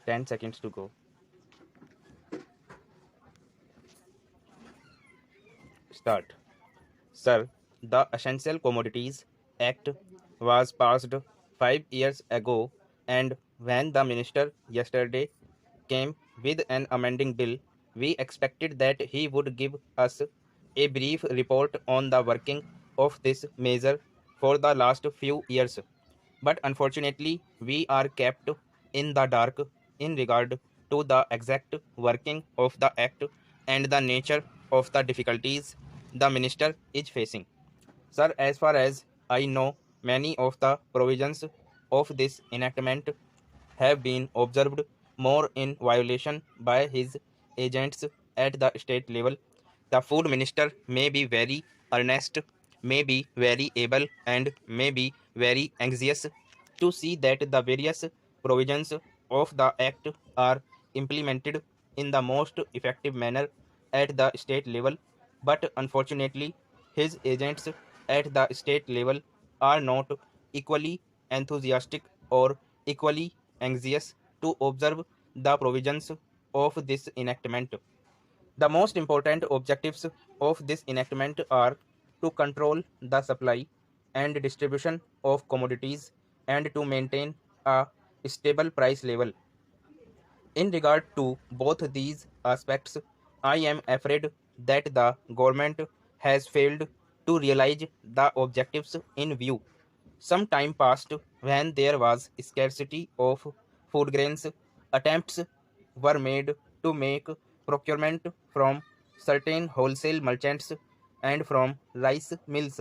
10 seconds to go. Start. Sir, the Essential Commodities Act was passed 5 years ago, and when the minister yesterday came with an amending bill, we expected that he would give us a brief report on the working of this measure for the last few years. But unfortunately, we are kept in the dark in regard to the exact working of the act and the nature of the difficulties the minister is facing. Sir, as far as I know, many of the provisions of this enactment have been observed more in violation by his agents at the state level. The food minister may be very earnest, may be very able, and may be very anxious to see that the various provisions of the act are implemented in the most effective manner at the state level, but unfortunately, his agents at the state level are not equally enthusiastic or equally anxious to observe the provisions of this enactment. The most important objectives of this enactment are to control the supply and distribution of commodities and to maintain a stable price level. In regard to both these aspects, I am afraid that the government has failed to realize the objectives in view. Some time passed when there was scarcity of food grains. Attempts were made to make procurement from certain wholesale merchants and from rice mills.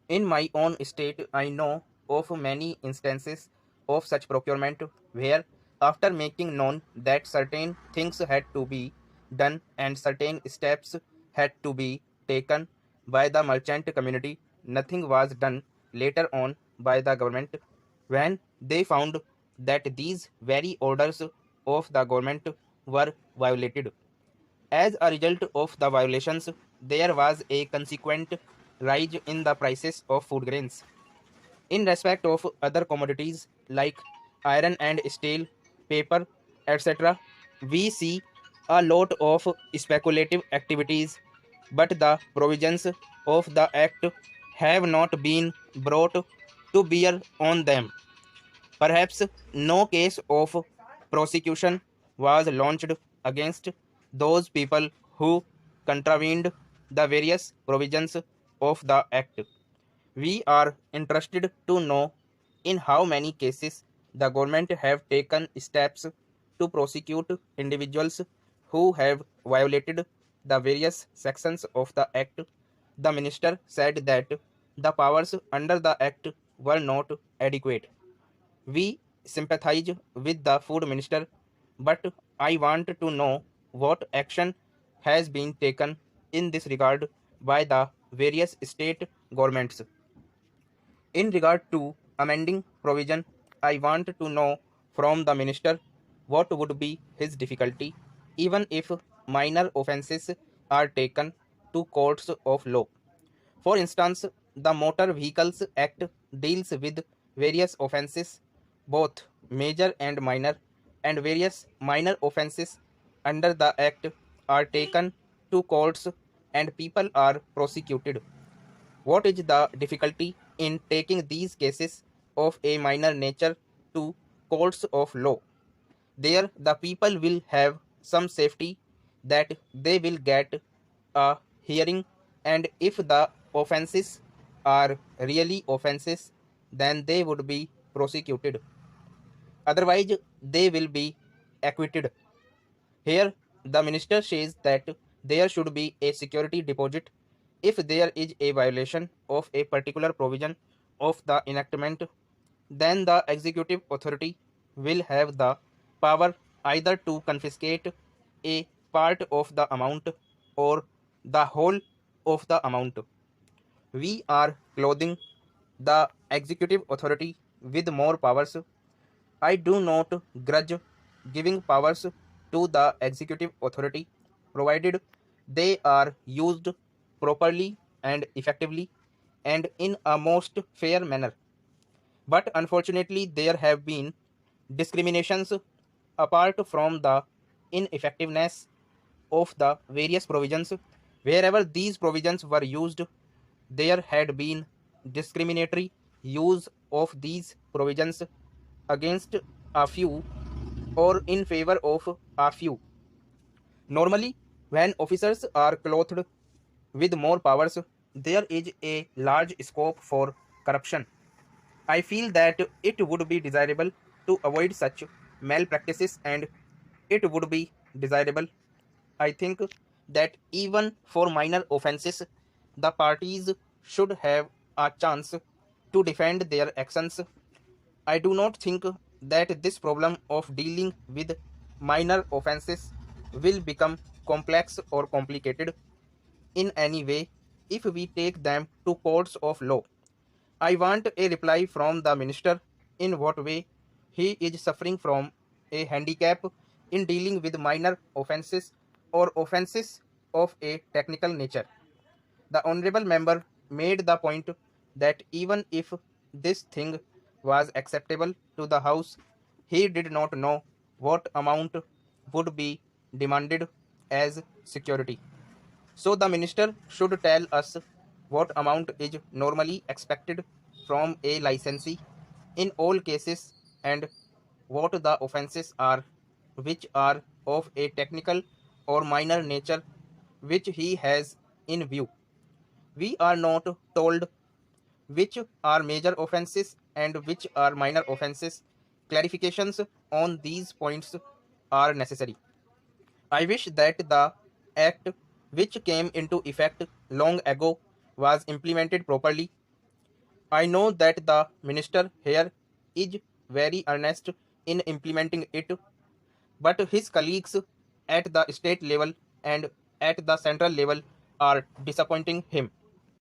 In my own state, I know of many instances of such procurement where, after making known that certain things had to be done and certain steps had to be taken by the merchant community, nothing was done later on by the government when they found that these very orders of the government were violated. As a result of the violations, there was a consequent rise in the prices of food grains. In respect of other commodities like iron and steel, paper, etc., we see a lot of speculative activities, but the provisions of the Act have not been brought to bear on them. Perhaps no case of prosecution was launched against those people who contravened the various provisions of the Act. We are interested to know in how many cases the government have taken steps to prosecute individuals who have violated the various sections of the Act. The minister said that the powers under the Act were not adequate. We sympathize with the food minister, but I want to know what action has been taken in this regard by the various state governments. In regard to amending provision, I want to know from the minister what would be his difficulty, even if minor offences are taken to courts of law. For instance, the Motor Vehicles Act deals with various offences, both major and minor, and various minor offences under the Act are taken to courts and people are prosecuted. What is the difficulty in taking these cases of a minor nature to courts of law? There, the people will have some safety that they will get a hearing, and if the offences are really offences, then they would be prosecuted. Otherwise, they will be acquitted. Here, the minister says that there should be a security deposit if there is a violation of a particular provision of the enactment. Then the executive authority will have the power either to confiscate a part of the amount or the whole of the amount. We are clothing the executive authority with more powers. I do not grudge giving powers to the executive authority, provided they are used properly and effectively and in a most fair manner. But unfortunately, there have been discriminations apart from the ineffectiveness of the various provisions, wherever these provisions were used, there had been discriminatory use of these provisions against a few or in favor of a few. Normally, when officers are clothed with more powers, there is a large scope for corruption. I feel that it would be desirable to avoid such malpractices, and it would be desirable, I think, that even for minor offences, the parties should have a chance to defend their actions. I do not think that this problem of dealing with minor offences will become complex or complicated in any way if we take them to courts of law. I want a reply from the minister in what way he is suffering from a handicap in dealing with minor offences or offences of a technical nature. The honorable member made the point that even if this thing was acceptable to the House, he did not know what amount would be demanded as security. So the minister should tell us what amount is normally expected from a licensee in all cases and what the offences are which are of a technical or minor nature which he has in view. We are not told which are major offences and which are minor offences. Clarifications on these points are necessary. I wish that the act which came into effect long ago was implemented properly. I know that the minister here is very earnest in implementing it, but his colleagues at the state level and at the central level are disappointing him.